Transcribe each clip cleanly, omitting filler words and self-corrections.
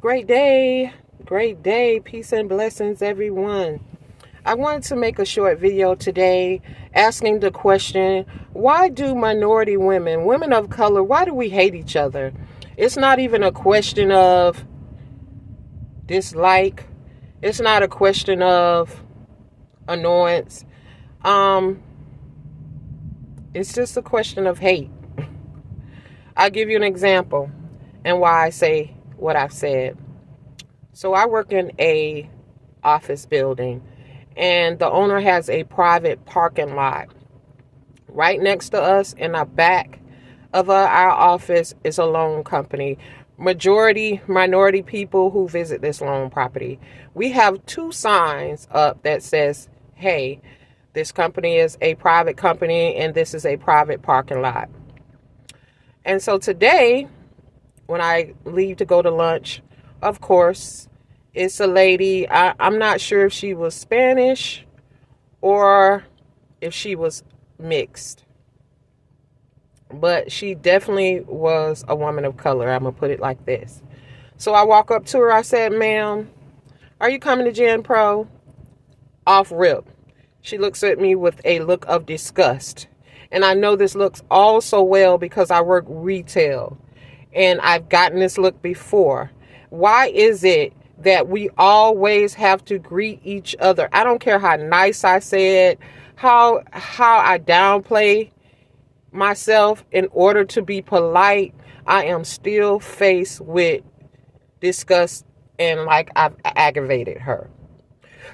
Great day. Great day. Peace and blessings, everyone. I wanted to make a short video today asking the question, why do minority women, women of color, why do we hate each other? It's not even a question of dislike. It's not a question of annoyance. It's just a question of hate. I'll give you an example and why I say what I've said. So I work in a office building, and the owner has a private parking lot. Right next to us in the back of our office is a loan company. Minority people who visit this loan property. We have 2 signs up that says, hey, this company is a private company and this is a private parking lot. And so today, when I leave to go to lunch, of course, it's a lady. I'm not sure if she was Spanish or if she was mixed. But she definitely was a woman of color. I'm going to put it like this. So I walk up to her. I said, ma'am, are you coming to Gen Pro? Off rip. She looks at me with a look of disgust. And I know this looks all so well because I work retail. And I've gotten this look before. Why is it that we always have to greet each other? I don't care how nice I said, how I downplay myself in order to be polite. I am still faced with disgust and like I've aggravated her.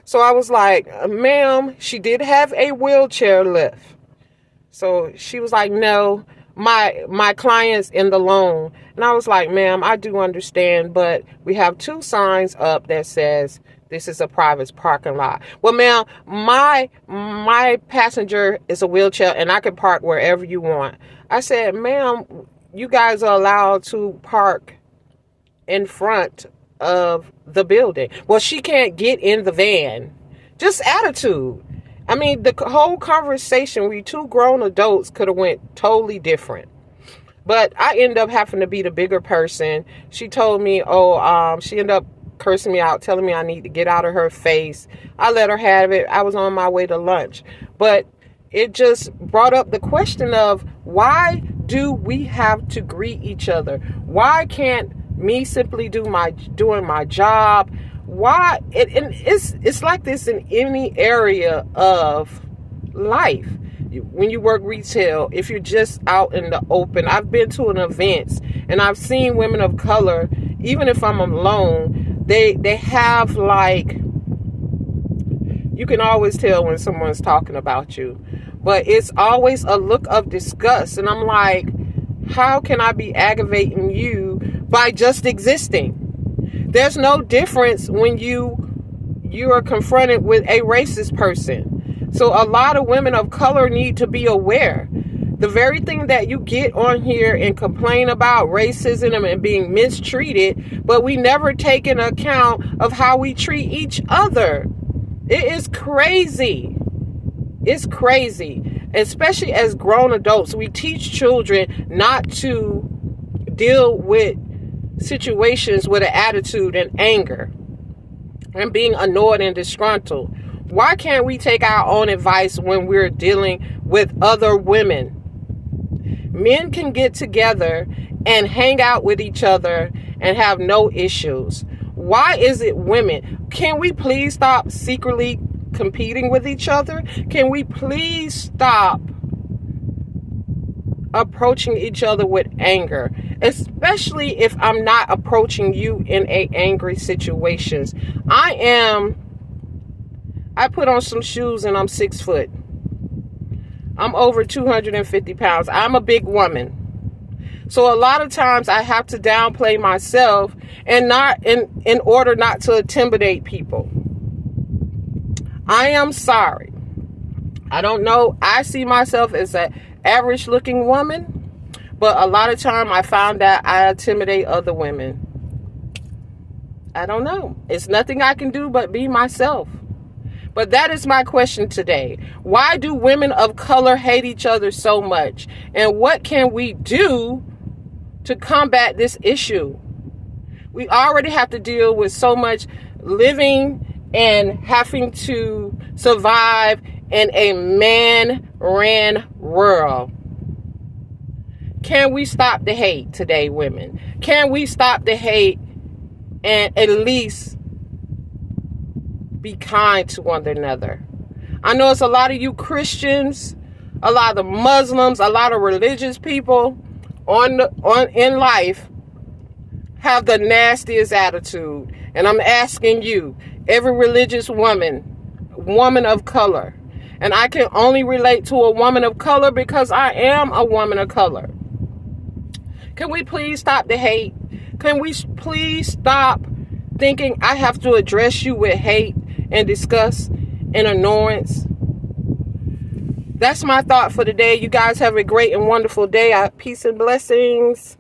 So I was like, ma'am, she did have a wheelchair lift. So she was like, no, my client's in the loan. And I was like, ma'am, I do understand, but we have 2 signs up that says this is a private parking lot. Well, ma'am, my passenger is a wheelchair and I can park wherever you want. I said, ma'am, you guys are allowed to park in front of the building. Well, she can't get in the van. Just attitude. I mean, the whole conversation, we 2 grown adults could have went totally different. But I ended up having to be the bigger person. She told me, she ended up cursing me out, telling me I need to get out of her face. I let her have it. I was on my way to lunch. But it just brought up the question of, why do we have to greet each other? Why can't me simply doing my job? Why? It's like this in any area of life. When you work retail, if you're just out in the open, I've been to an event and I've seen women of color, even if I'm alone, they have like, you can always tell when someone's talking about you, but it's always a look of disgust. And I'm like, how can I be aggravating you by just existing? There's no difference when you are confronted with a racist person. So a lot of women of color need to be aware. The very thing that you get on here and complain about racism and being mistreated, but we never take into account of how we treat each other. It is crazy. It's crazy. Especially as grown adults, we teach children not to deal with situations with an attitude and anger and being annoyed and disgruntled. Why can't we take our own advice when we're dealing with other women? Men can get together and hang out with each other and have no issues. Why is it women? Can we please stop secretly competing with each other? Can we please stop approaching each other with anger? Especially if I'm not approaching you in a angry situations. I put on some shoes and I'm 6 foot. I'm over 250 pounds. I'm a big woman. So a lot of times I have to downplay myself and not in order not to intimidate people. I am sorry. I don't know. I see myself as an average looking woman, but a lot of time I found that I intimidate other women. I don't know. It's nothing I can do but be myself. But that is my question today. Why do women of color hate each other so much? And what can we do to combat this issue? We already have to deal with so much living and having to survive in a man-ran world. Can we stop the hate today, women? Can we stop the hate and at least be kind to one another? I know it's a lot of you Christians, a lot of Muslims, a lot of religious people in life have the nastiest attitude. And I'm asking you, every religious woman of color, and I can only relate to a woman of color because I am a woman of color. Can we please stop the hate? Can we please stop thinking I have to address you with hate and disgust and annoyance? That's my thought for today. You guys have a great and wonderful day. Peace and blessings.